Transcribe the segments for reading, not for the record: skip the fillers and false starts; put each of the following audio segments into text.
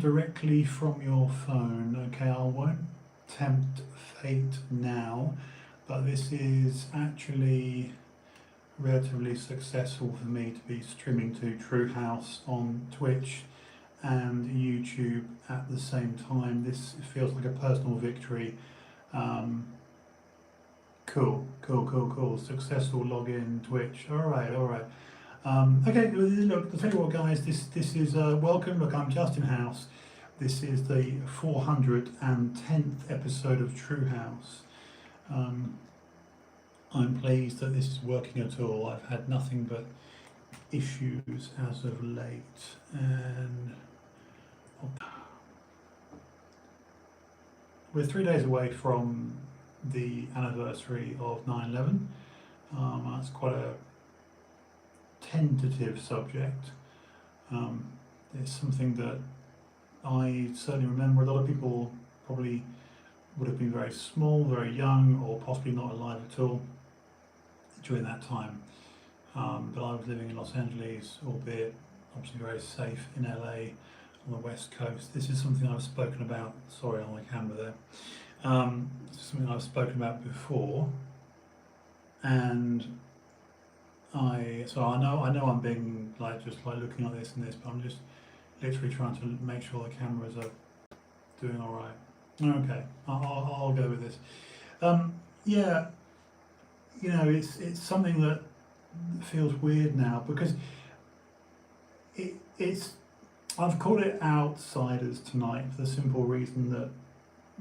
directly from your phone. Okay, I won't tempt fate now, but this is actually relatively successful for me to be streaming to TrueHouse on Twitch and YouTube at the same time. This feels like a personal victory. Um, cool. Successful login, Twitch. All right. Okay, look, I'll tell you what, guys. This is welcome. Look, I'm Justin House. This is the 410th episode of TrueHouse. I'm pleased that this is working at all. I've had nothing but issues as of late, and we're 3 days away from the anniversary of 9/11. That's quite a tentative subject. It's something that I certainly remember. A lot of people probably would have been very small, very young, or possibly not alive at all during that time. But I was living in Los Angeles, albeit obviously very safe in LA on the West Coast. This is something I've spoken about. Sorry, on the camera there. This is something I've spoken about before, and I know I'm being just looking at this and this, but I'm just literally trying to make sure the cameras are doing all right. Okay, I'll go with this. Yeah, it's something that feels weird now because it's I've called it Outsiders tonight for the simple reason that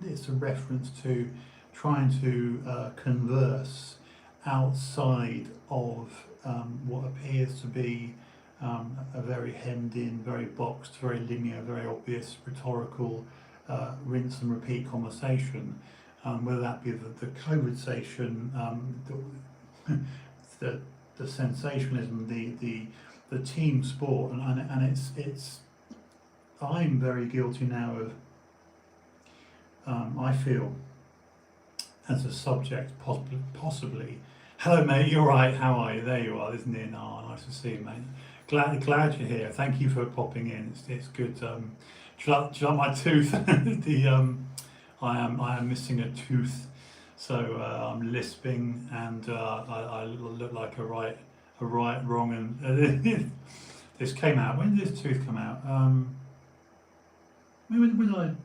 it's a reference to trying to converse outside of what appears to be a very hemmed in, very boxed, very linear, very obvious rhetorical rinse and repeat conversation, whether that be the conversation, the sensationalism, the team sport, and it's I'm very guilty now of I feel as a subject possibly. Hello mate, you're right, how are you? There you are, isn't it? Oh, nice to see you, mate. Glad you're here. Thank you for popping in. It's good. Do you like my tooth? I am missing a tooth, so I'm lisping, and I look like a right, wrong, and this came out. When did this tooth come out? When was I?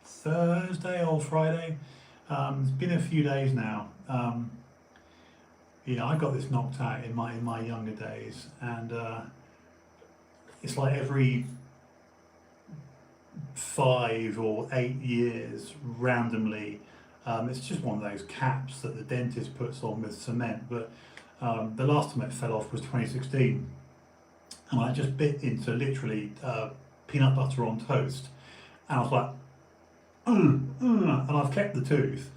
Thursday or Friday? It's been a few days now. I got this knocked out in my younger days, and it's like every 5 or 8 years, randomly, it's just one of those caps that the dentist puts on with cement. But the last time it fell off was 2016, and I just bit into literally peanut butter on toast, and I was like, and I've kept the tooth.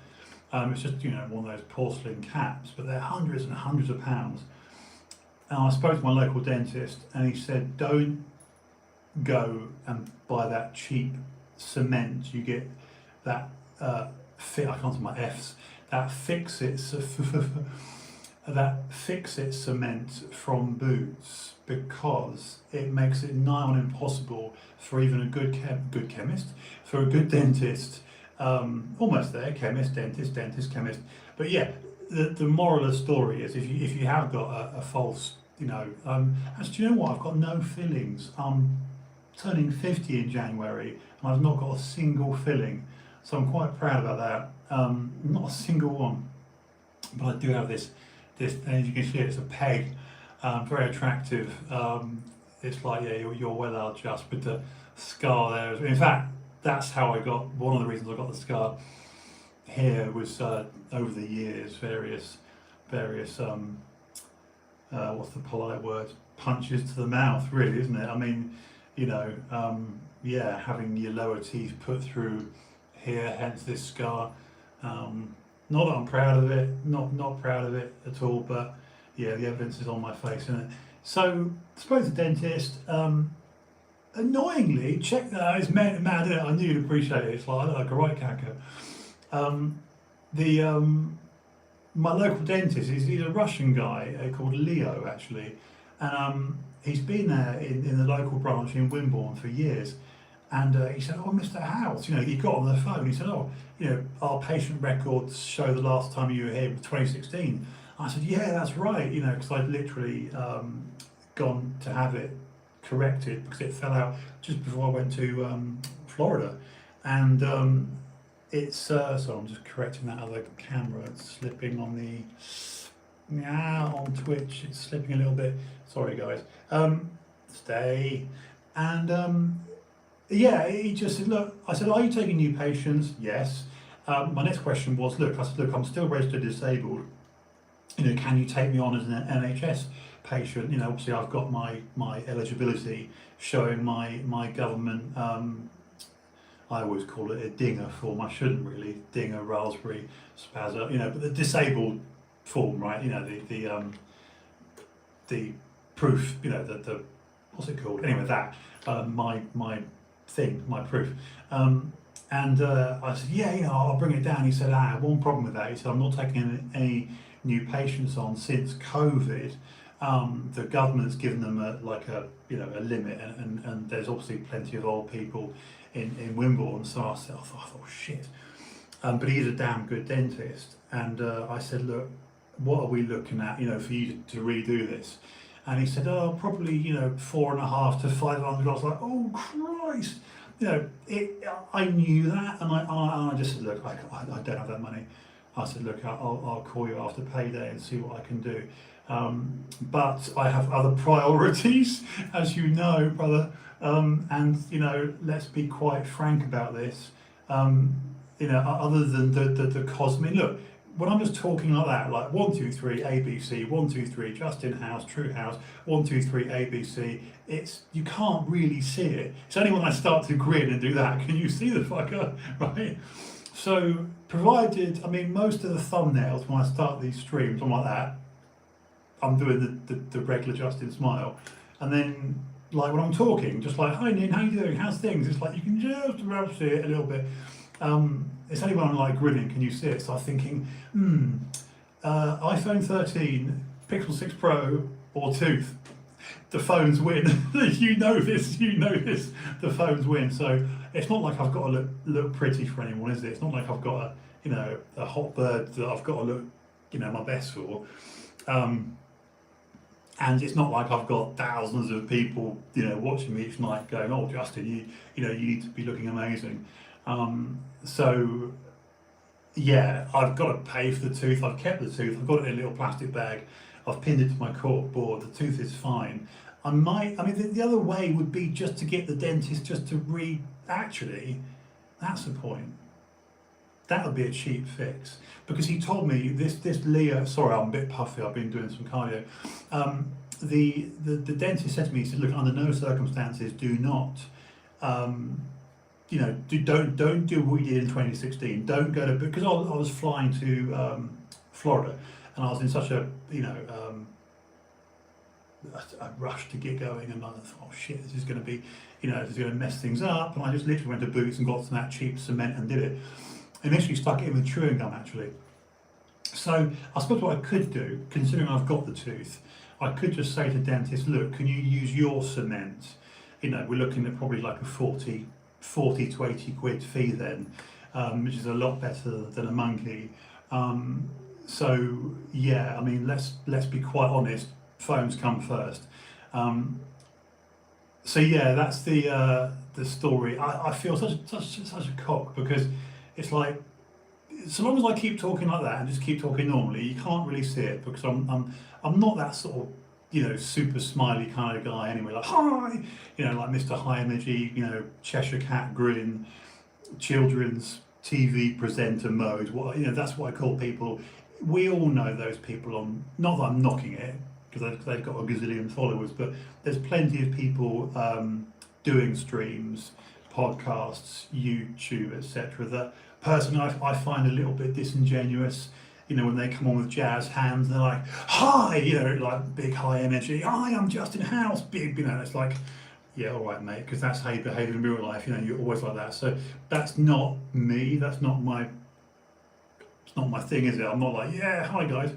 It's just one of those porcelain caps, but they're hundreds and hundreds of pounds. And I spoke to my local dentist, and he said, don't go and buy that cheap cement. You get that I can't say my F's. That fix-it cement from Boots, because it makes it nigh on impossible for even a good chemist, for a good dentist. Almost there, chemist, dentist, chemist. But yeah, the moral of the story is if you have got a false, actually, you know what? I've got no fillings. I'm turning 50 in January, and I've not got a single filling, so I'm quite proud about that. Not a single one, but I do have this. As you can see, it's a peg, very attractive. It's like, yeah, you're well out just with the scar there. In fact, that's how I got, one of the reasons I got the scar here was over the years, various what's the polite word, punches to the mouth, really, isn't it? I mean, having your lower teeth put through here, hence this scar. Not that I'm proud of it, not proud of it at all, but yeah, the evidence is on my face, isn't it? So, I suppose the dentist, annoyingly, check that out, it's mad, isn't it? I knew you'd appreciate it. It's like, I look like a right cacker. My local dentist, he's a Russian guy called Leo, actually, and he's been there in the local branch in Wimborne for years, And he said, "Oh, Mr. House, he got on the phone. He said, oh, our patient records show the last time you were here was 2016. I said, yeah, that's right, because I'd literally gone to have it corrected because it fell out just before I went to Florida. And so I'm just correcting that other camera. It's slipping on on Twitch. It's slipping a little bit. Sorry, guys. Stay. And yeah, he just said, look, I said, are you taking new patients? Yes. My next question was, I said, look, I'm still registered disabled. Can you take me on as an NHS patient? Obviously I've got my eligibility showing my government, I always call it a dinger form. I shouldn't really, dinger, raspberry, spazzer, but the disabled form, right? The proof, the what's it called? Anyway, that, my thing, my proof. And I said, yeah, I'll bring it down. He said, one problem with that. He said, I'm not taking any new patients on since COVID. The government's given them a limit, and there's obviously plenty of old people in Wimbledon. So I thought, shit. But he is a damn good dentist. And I said, look, what are we looking at, for you to redo this? And he said, oh, probably, $450 to $500. I was like, oh Christ. I knew that, and I just said, look, I don't have that money. I said, look, I'll call you after payday and see what I can do. But I have other priorities, as you know, brother. And let's be quite frank about this. Other than the cosmic, look, when I'm just talking like that, like 1, 2, 3, ABC, 1, 2, 3, Justin House, TrueHouse, 1, 2, 3, ABC. You can't really see it. It's only when I start to grin and do that can you see the fucker, right? So provided, most of the thumbnails when I start these streams, I'm like that. I'm doing the regular Justin smile, and then like when I'm talking, just like, hi Nin, how you doing? How's things? It's like you can just about see it a little bit. It's only when I'm like grinning can you see it. So I'm thinking, iPhone 13, Pixel 6 Pro, or tooth. The phones win. you know this. The phones win. So it's not like I've got to look pretty for anyone, is it? It's not like I've got a hot bird that I've got to look my best for. And it's not like I've got thousands of people watching me each night going, oh Justin, you need to be looking amazing. So yeah, I've got to pay for the tooth. I've kept the tooth. I've got it in a little plastic bag. I've pinned it to my cork board. The tooth is fine. The other way would be just to get the dentist just to actually, that's the point. That would be a cheap fix. Because he told me, this Leo, sorry, I'm a bit puffy, I've been doing some cardio. The dentist said to me, he said, look, under no circumstances do not, don't do what we did in 2016. Don't go to, because I was flying to Florida, and I was in such a rush to get going, and I thought, oh shit, this is going to be, this is going to mess things up. And I just literally went to Boots and got some that cheap cement and did it. Initially stuck it in with chewing gum actually. So I suppose what I could do, considering I've got the tooth, I could just say to dentists, look, can you use your cement? We're looking at probably like a 40 to 80 quid fee then, which is a lot better than a monkey. So yeah, let's be quite honest, phones come first. So yeah, that's the story. I feel such a cock, because it's like, so long as I keep talking like that and just keep talking normally, you can't really see it, because I'm not that sort of super smiley kind of guy anyway. Like hi, like Mr. High Energy, Cheshire Cat grin, children's TV presenter mode. That's what I call people. We all know those people on. Not that I'm knocking it, because they've got a gazillion followers, but there's plenty of people doing streams, podcasts, YouTube, etc. that personally I find a little bit disingenuous. When they come on with jazz hands, they're like, hi, like big high energy. Hi, I'm Justin House, big, it's like, yeah, all right, mate, because that's how you behave in real life. You're always like that. So that's not me. That's not my. It's not my thing, is it? I'm not like, yeah, hi guys.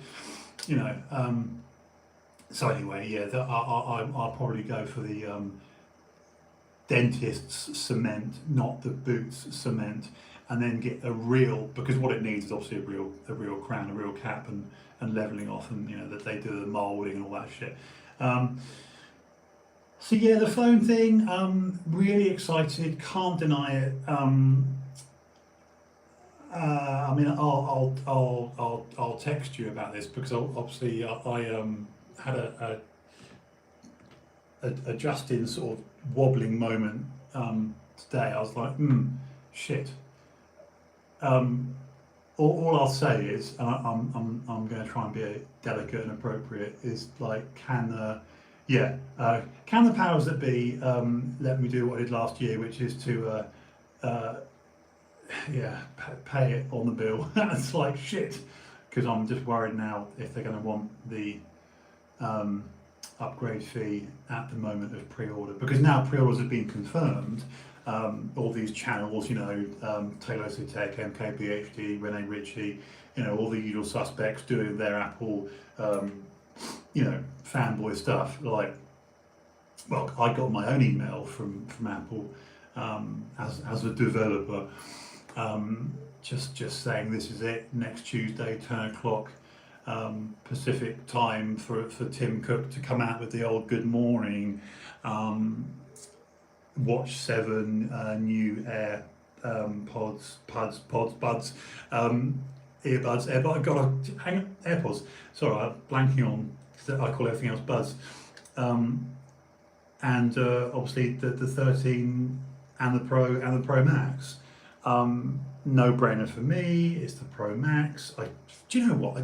So anyway, yeah, I'll probably go for the dentist's cement, not the boots cement, and then get a real, because what it needs is obviously a real crown, a real cap, and levelling off, and that they do the moulding and all that shit. So yeah, the phone thing, really excited, can't deny it. I mean, I'll text you about this, because obviously I had a Justin sort of wobbling moment today. I was like, shit. All I'll say is, and I'm going to try and be delicate and appropriate, is like, can the powers that be let me do what I did last year, which is to pay it on the bill. It's like shit, because I'm just worried now if they're going to want the upgrade fee at the moment of pre-order, because now pre-orders have been confirmed. All these channels, Taylor Sutek, MKBHD, Rene Ritchie, all the usual suspects doing their Apple, fanboy stuff. Like, well, I got my own email from Apple as a developer, just saying this is it, next Tuesday, 10 o'clock Pacific time for Tim Cook to come out with the old good morning. Watch 7 new Air buds, earbuds. God, hang on, AirPods. Sorry, I'm blanking on. I call everything else buds. And obviously the 13 and the Pro and the Pro Max. No brainer for me. It's the Pro Max. Do you know what?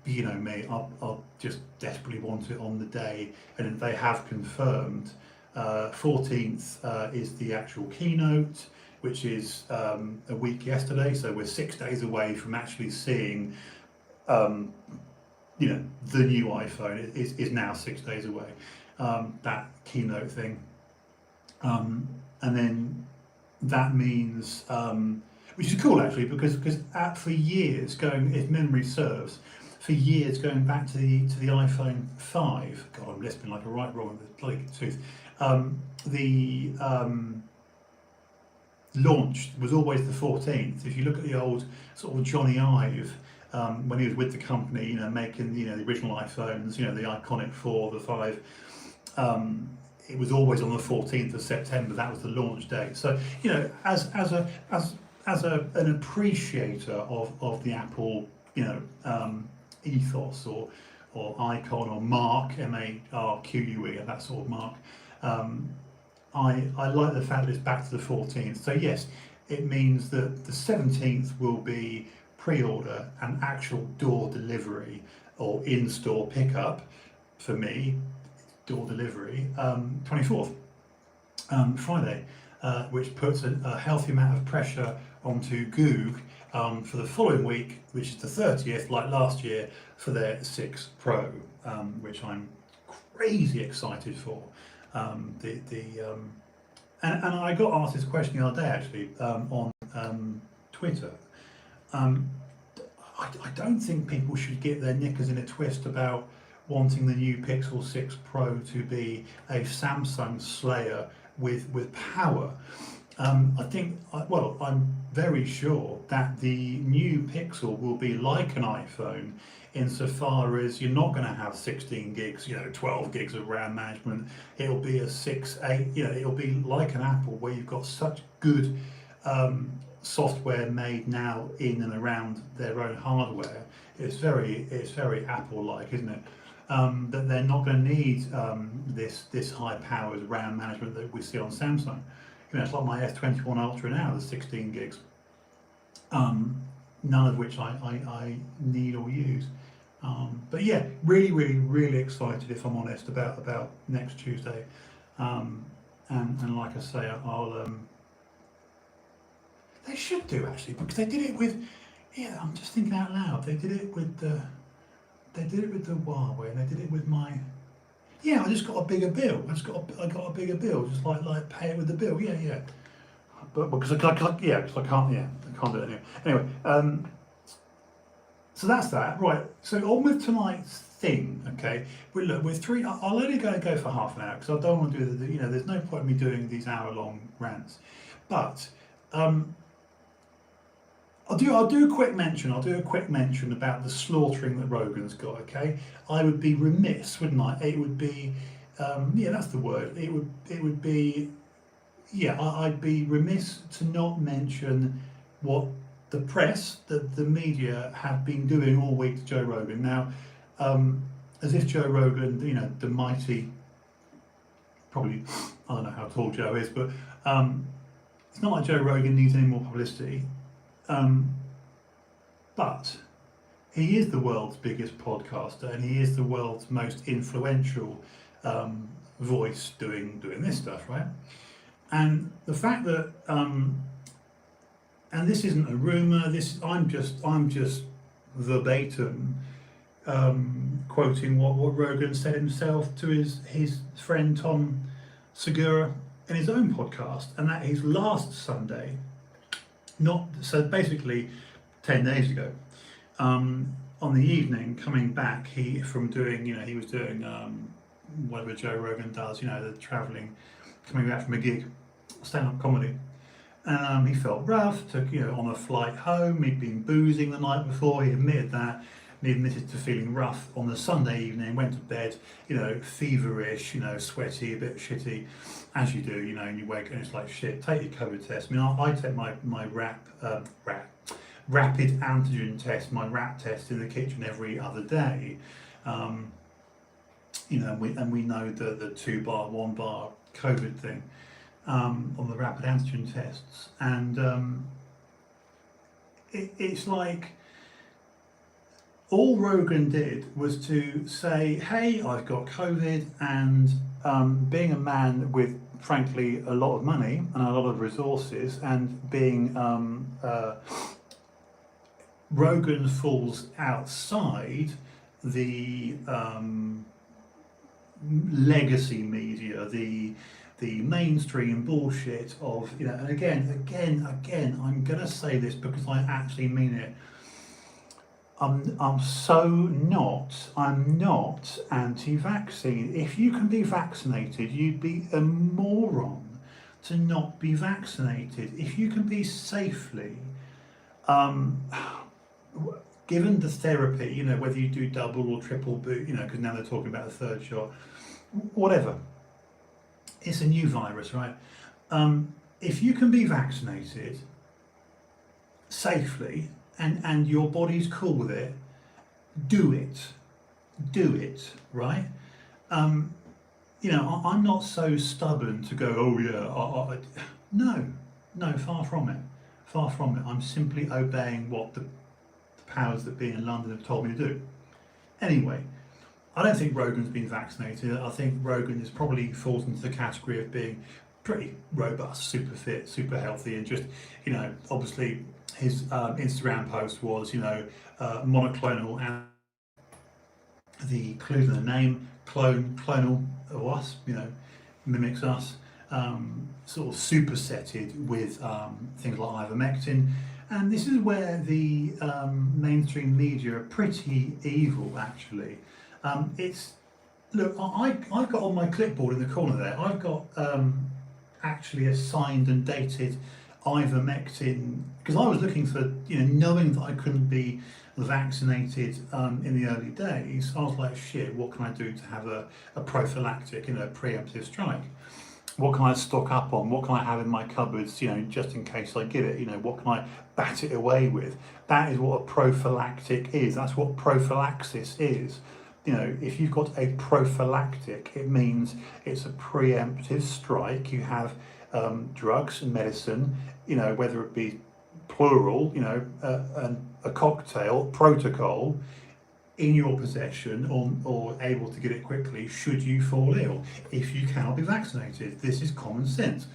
You know me. I'll just desperately want it on the day, and they have confirmed. 14th is the actual keynote, which is a week yesterday, so we're 6 days away from actually seeing, the new iPhone is now 6 days away, that keynote thing. And then that means, which is cool actually, because for years going, if memory serves, for years going back to the iPhone 5, God, I'm lisping like a right wrong with a bloody tooth. The launch was always the 14th. If you look at the old sort of Johnny Ive, when he was with the company, making the original iPhones, the iconic 4, the 5, it was always on the 14th of September. That was the launch date. So as an appreciator of the Apple ethos or icon or mark, MARQUE, that sort of mark. I like the fact that it's back to the 14th. So yes, it means that the 17th will be pre-order and actual door delivery or in-store pickup for me, door delivery, 24th, Friday, which puts a healthy amount of pressure onto Google for the following week, which is the 30th, like last year, for their 6 Pro, which I'm crazy excited for. And I got asked this question the other day actually on Twitter. I don't think people should get their knickers in a twist about wanting the new Pixel 6 Pro to be a Samsung slayer with power. I'm very sure that the new Pixel will be like an iPhone insofar as you're not going to have 16 gigs, 12 gigs of RAM management. It'll be a 6, 8, it'll be like an Apple where you've got such good software made now in and around their own hardware. It's very Apple-like, isn't it? That they're not going to need this high-powered RAM management that we see on Samsung. It's like my S21 Ultra now, the 16 gigs. None of which I need or use. But yeah, really, really, really excited, if I'm honest, about next Tuesday. And like I say, they should do actually, because they did it with, I'm just thinking out loud. They did it with the Huawei, and they did it with my. Yeah, I just got a bigger bill. I got a bigger bill, just like pay it with the bill. Yeah. But because I can't do it anyway. Anyway, So that's that, right? So on with tonight's thing, okay? We're three. I'll only go for half an hour because I don't want to do the. There's no point in me doing these hour-long rants. But um, I'll do a quick mention. I'll do a quick mention about the slaughtering that Rogan's got. Okay, I would be remiss, wouldn't I? It would be, yeah, that's the word. It would be, yeah. I'd be remiss to not mention what the press, the media have been doing all week to Joe Rogan. Now, as if Joe Rogan, the mighty, probably, I don't know how tall Joe is, but it's not like Joe Rogan needs any more publicity. But he is the world's biggest podcaster, and he is the world's most influential voice doing this stuff, right? And the fact that, and this isn't a rumor. I'm just verbatim quoting what Rogan said himself to his friend Tom Segura in his own podcast, and that is last Sunday. So basically 10 days ago, on the evening coming back, he was doing whatever Joe Rogan does, the travelling, coming back from a gig, stand-up comedy. He felt rough, on a flight home, he'd been boozing the night before, he admitted that, and he admitted to feeling rough on the Sunday evening, went to bed, feverish, sweaty, a bit shitty, as you do, and you wake and it's like, shit, take your COVID test. I mean, I take my rapid antigen test, my RAT test in the kitchen every other day. And we know the 2-bar, 1-bar COVID thing on the rapid antigen tests, and it's like all Rogan did was to say, hey, I've got COVID, and being a man with frankly a lot of money and a lot of resources, and being Rogan falls outside the legacy media, the mainstream bullshit of, and again, I'm gonna say this because I actually mean it. I'm not anti-vaccine. If you can be vaccinated, you'd be a moron to not be vaccinated. If you can be safely, given the therapy, whether you do double or triple boot, because now they're talking about a third shot, whatever. It's a new virus, right? If you can be vaccinated safely and your body's cool with it, do it, right? I'm not so stubborn to go, oh yeah, no, far from it. I'm simply obeying what the powers that be in London have told me to do. Anyway, I don't think Rogan's been vaccinated. I think Rogan is probably falls into the category of being pretty robust, super fit, super healthy, and just, obviously his Instagram post was, monoclonal, and the clues in the name, clonal of us, mimics us, sort of supersetted with things like ivermectin. And this is where the mainstream media are pretty evil, actually. Look, I've got on my clipboard in the corner there, I've got actually a signed and dated ivermectin, because I was looking for, knowing that I couldn't be vaccinated in the early days, I was like, shit, what can I do to have a prophylactic, preemptive strike? What can I stock up on? What can I have in my cupboards, just in case I get it? What can I bat it away with? That is what a prophylactic is. That's what prophylaxis is. If you've got a prophylactic, it means it's a preemptive strike. You have drugs and medicine, whether it be plural, a cocktail protocol in your possession, or able to get it quickly should you fall ill, if you cannot be vaccinated. This is common sense.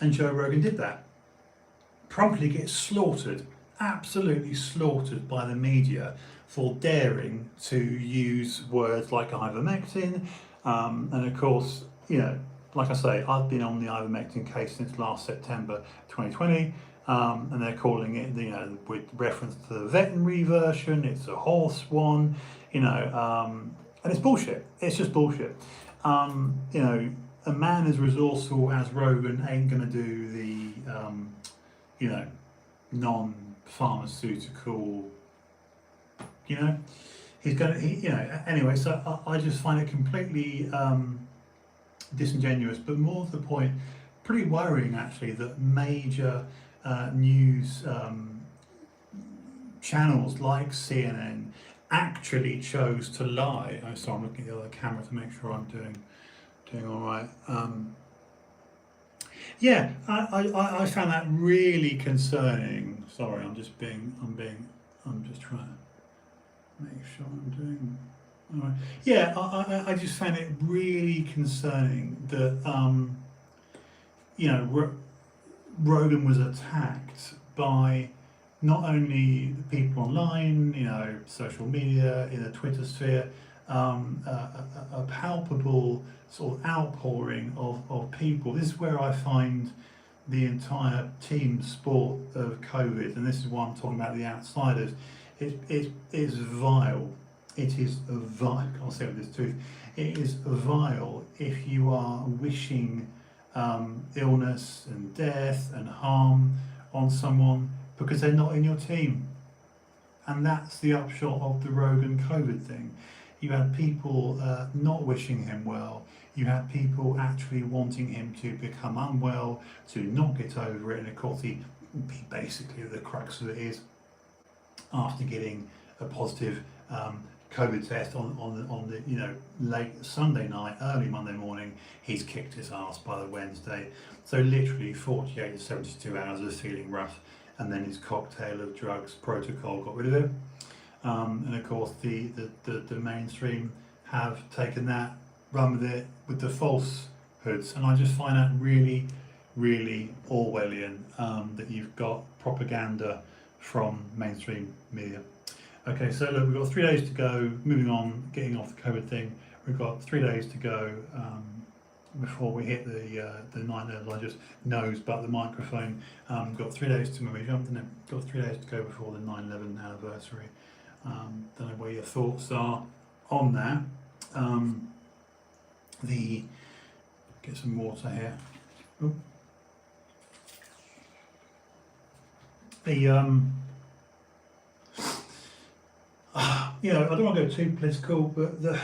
And Joe Rogan did that. Promptly gets slaughtered, absolutely slaughtered by the media for daring to use words like ivermectin. And of course, like I say, I've been on the ivermectin case since last September 2020. and they're calling it, with reference to the veterinary version, it's a horse one, and it's bullshit. It's just bullshit. A man as resourceful as Rogan ain't gonna do the, non-pharmaceutical, you know. He's gonna, anyway. So I just find it completely disingenuous, but more to the point, pretty worrying actually that major news channels like CNN actually chose to lie. Oh, sorry, I'm looking at the other camera to make sure I'm doing all right. Yeah, I found that really concerning. Sorry, I'm just trying to make sure I'm doing all right. Yeah, I just found it really concerning that Rogan was attacked by not only the people online, social media, in the Twitter sphere, a palpable sort of outpouring of people. This is where I find the entire team sport of COVID, and this is why I'm talking about the outsiders. It's vile. It is vile. I'll say with this tooth. It is vile if you are wishing illness and death and harm on someone because they're not in your team. And that's the upshot of the Rogan COVID thing. You had people not wishing him well. You had people actually wanting him to become unwell, to not get over it. And of course, basically the crux of it is, after getting a positive COVID test on the late Sunday night, early Monday morning, he's kicked his ass by the Wednesday. So literally 48 to 72 hours of feeling rough, and then his cocktail of drugs protocol got rid of him. And of course the mainstream have taken that, run with it with the falsehoods, and I just find that really, really Orwellian, that you've got propaganda from mainstream media. Okay, so look, we've got 3 days to go. Moving on, getting off the COVID thing. We've got 3 days to go before we hit the 9 level. I just nose but the microphone. We've got 3 days to maybe jump, and then got 3 days to go before the 9/11 anniversary. Don't know where your thoughts are on that. Get some water here. Ooh. I don't want to go too political, but the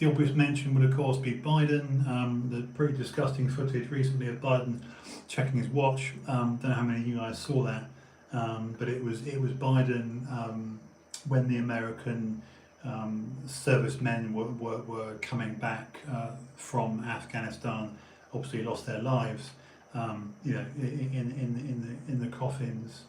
obvious mention would of course be Biden. The pretty disgusting footage recently of Biden checking his watch. Don't know how many of you guys saw that, but it was Biden when the American servicemen were coming back from Afghanistan. Obviously lost their lives. In the coffins.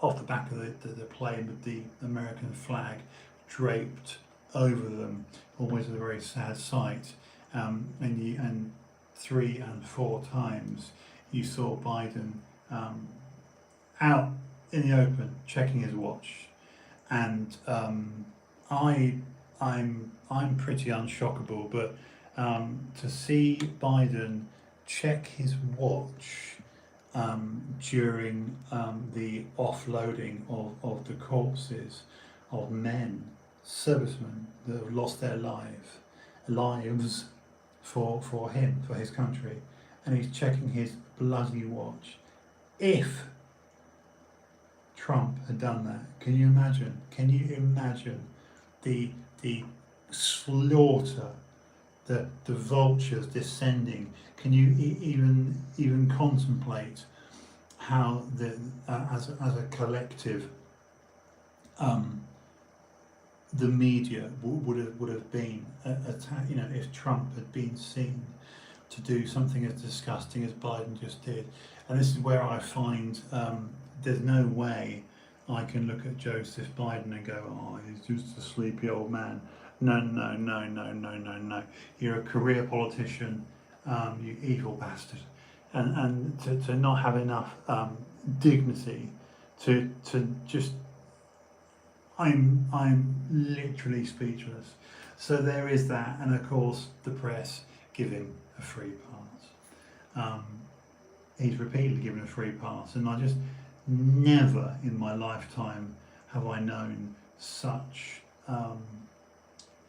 Off the back of the plane with the American flag draped over them, always a very sad sight. And 3 and 4 times you saw Biden out in the open checking his watch, and I'm pretty unshockable, but to see Biden check his watch during the offloading of the corpses of men, servicemen that have lost their lives for him, for his country, and he's checking his bloody watch. If Trump had done that, can you imagine? Can you imagine the slaughter, the vultures descending? Can you even contemplate how as a collective the media would have been attacked? If Trump had been seen to do something as disgusting as Biden just did. And this is where I find there's no way I can look at Joseph Biden and go, oh, he's just a sleepy old man. No. You're a career politician, you evil bastard. And to not have enough dignity to just, I'm literally speechless. So there is that, and of course the press give him a free pass. he's repeatedly given a free pass, and I just never in my lifetime have I known such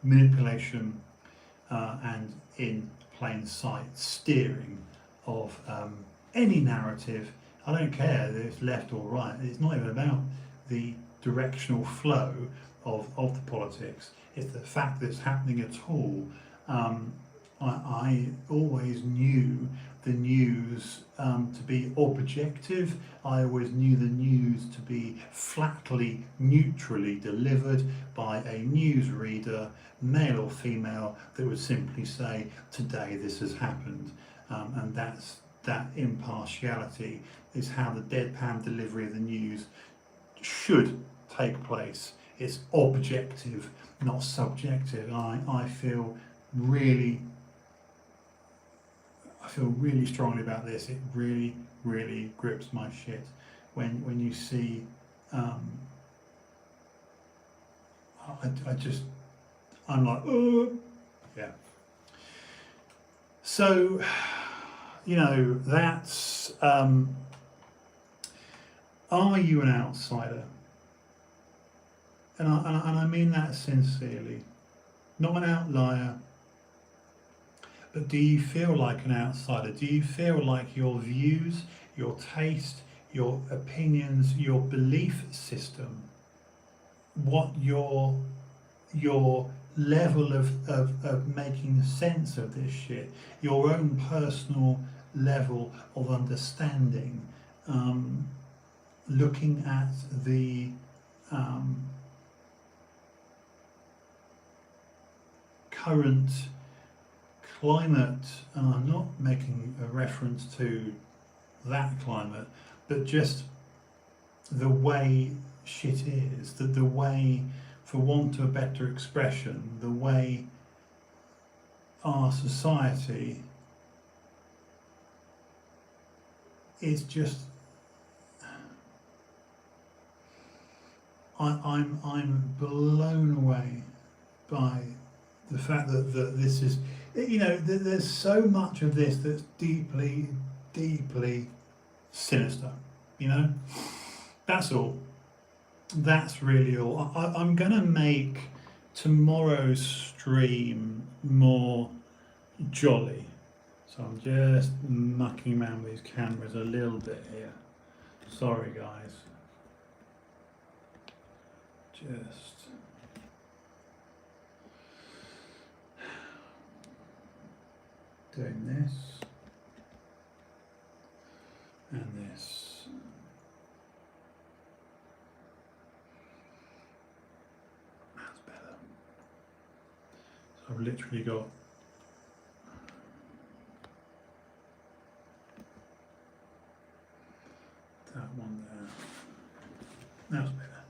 manipulation and in plain sight steering of any narrative. I don't care if it's left or right. It's not even about the directional flow of the politics. It's the fact that it's happening at all. I always knew the news to be objective. I always knew the news to be flatly, neutrally delivered by a newsreader, male or female, that would simply say, today this has happened. And that impartiality is how the deadpan delivery of the news should take place. It's objective, not subjective. I feel really strongly about this. It really grips my shit when you see I'm like, oh yeah. So that's are you an outsider? And I mean that sincerely, not an outlier. But do you feel like an outsider? Do you feel like your views, your taste, your opinions, your belief system, what your level of making sense of this shit, your own personal level of understanding, looking at the current climate, and I'm not making a reference to that climate, but just the way shit is, the way, for want of a better expression, the way our society is just, I'm blown away by the fact that this is, there's so much of this that's deeply sinister, that's all. That's really all. I'm going to make tomorrow's stream more jolly. So I'm just mucking around with these cameras a little bit here. Sorry guys. Just doing this and this. That's better. So I've literally got that one there. That's better.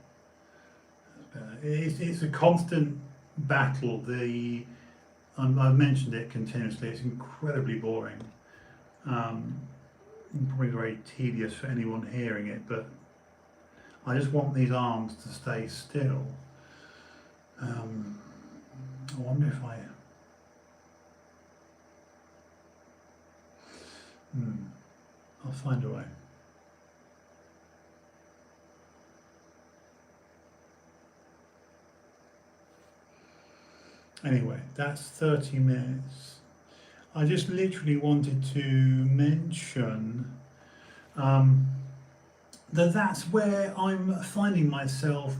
It's a constant battle. I've mentioned it continuously. It's incredibly boring. Probably very tedious for anyone hearing it, but I just want these arms to stay still. I wonder if I'll find a way. Anyway, that's 30 minutes. I just literally wanted to mention that's where I'm finding myself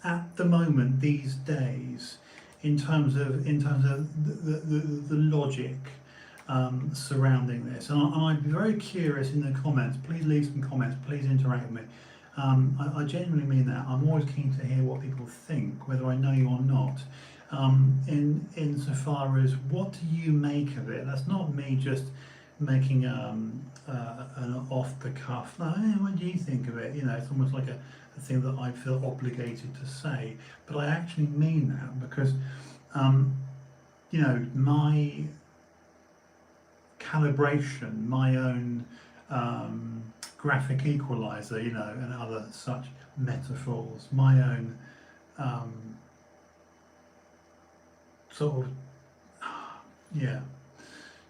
at the moment these days, in terms of the logic surrounding this. And I'd be very curious in the comments. Please leave some comments. Please interact with me. I genuinely mean that. I'm always keen to hear what people think, whether I know you or not. Insofar as what do you make of it? That's not me just making an off-the-cuff. No, what do you think of it? It's almost like a thing that I feel obligated to say, but I actually mean that because, my calibration, my own graphic equalizer, and other such metaphors, my own sort of,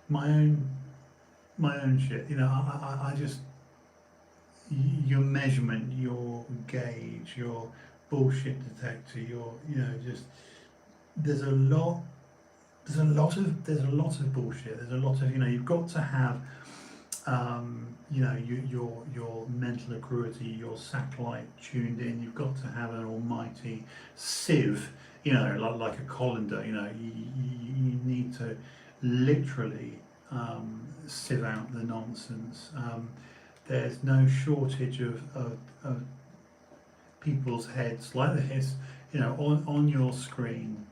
my own my own shit. You know, I just, your measurement, your gauge, your bullshit detector, your, you know, just, there's a lot of bullshit. There's a lot of, you know, you've got to have, you know, your mental acuity, your satellite tuned in. You've got to have an almighty sieve, you know, like a colander. You know, you need to literally sieve out the nonsense. There's no shortage of people's heads like this, you know, on your screen,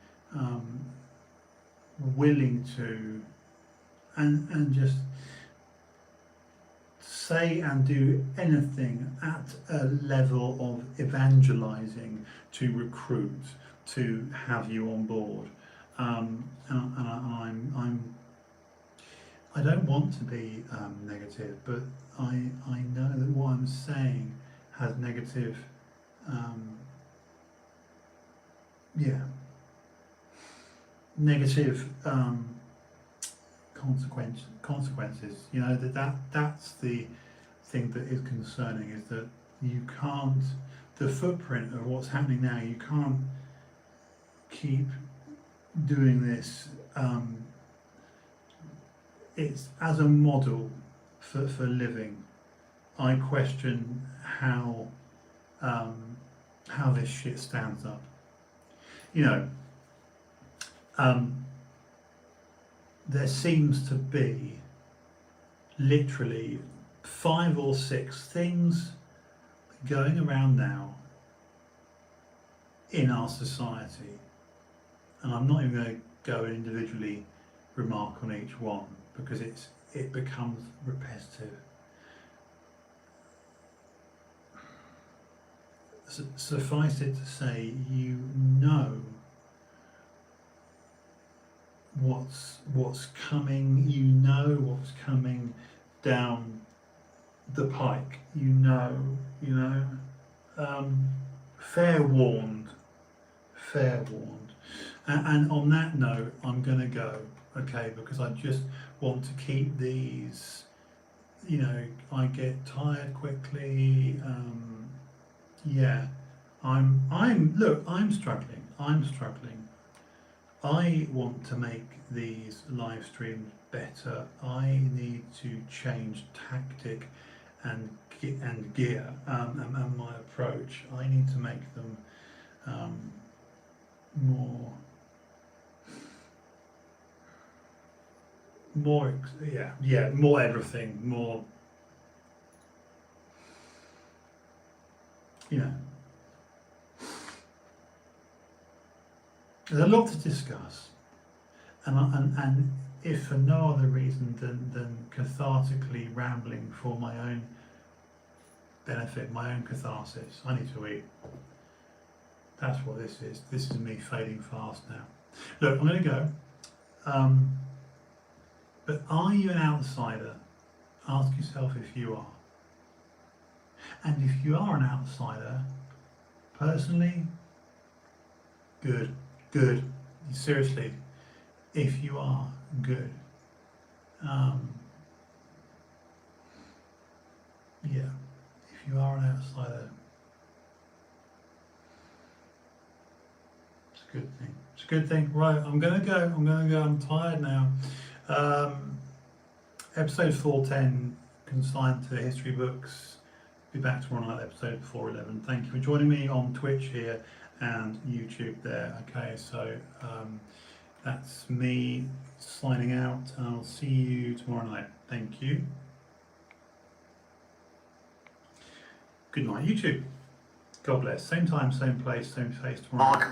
willing to and just say and do anything at a level of evangelizing to recruit, to have you on board. I don't want to be negative, but I know that what I'm saying has negative, negative consequences. You know, that's the thing that is concerning, is that you can't, the footprint of what's happening now, you can't keep doing this. It's as a model for living. I question how this shit stands up. You know, there seems to be literally 5 or 6 things going around now in our society, and I'm not even going to go and individually remark on each one because it becomes repetitive. Suffice it to say, you know what's coming, you know what's coming down the pike, you know, fair warned. And on that note, I'm going to go, okay, because I just want to keep these, you know, I get tired quickly. Yeah, I'm struggling. I want to make these live streams better. I need to change tactic and gear and my approach. I need to make them more everything, more, you know. There's a lot to discuss, and if for no other reason than cathartically rambling for my own benefit, my own catharsis. I need to eat. That's what this is. This is me fading fast now. Look, I'm going to go. But are you an outsider? Ask yourself if you are. And if you are an outsider, personally, good. Seriously, if you are, good. If you are an outsider, it's a good thing. It's a good thing. Right, I'm gonna go. I'm tired now. Episode 410, consigned to history books. Be back tomorrow night, episode 411. Thank you for joining me on Twitch here and YouTube there. Okay, so that's me signing out, and I'll see you tomorrow night. Thank you. Good night, YouTube. God bless. Same time, same place, same face tomorrow night.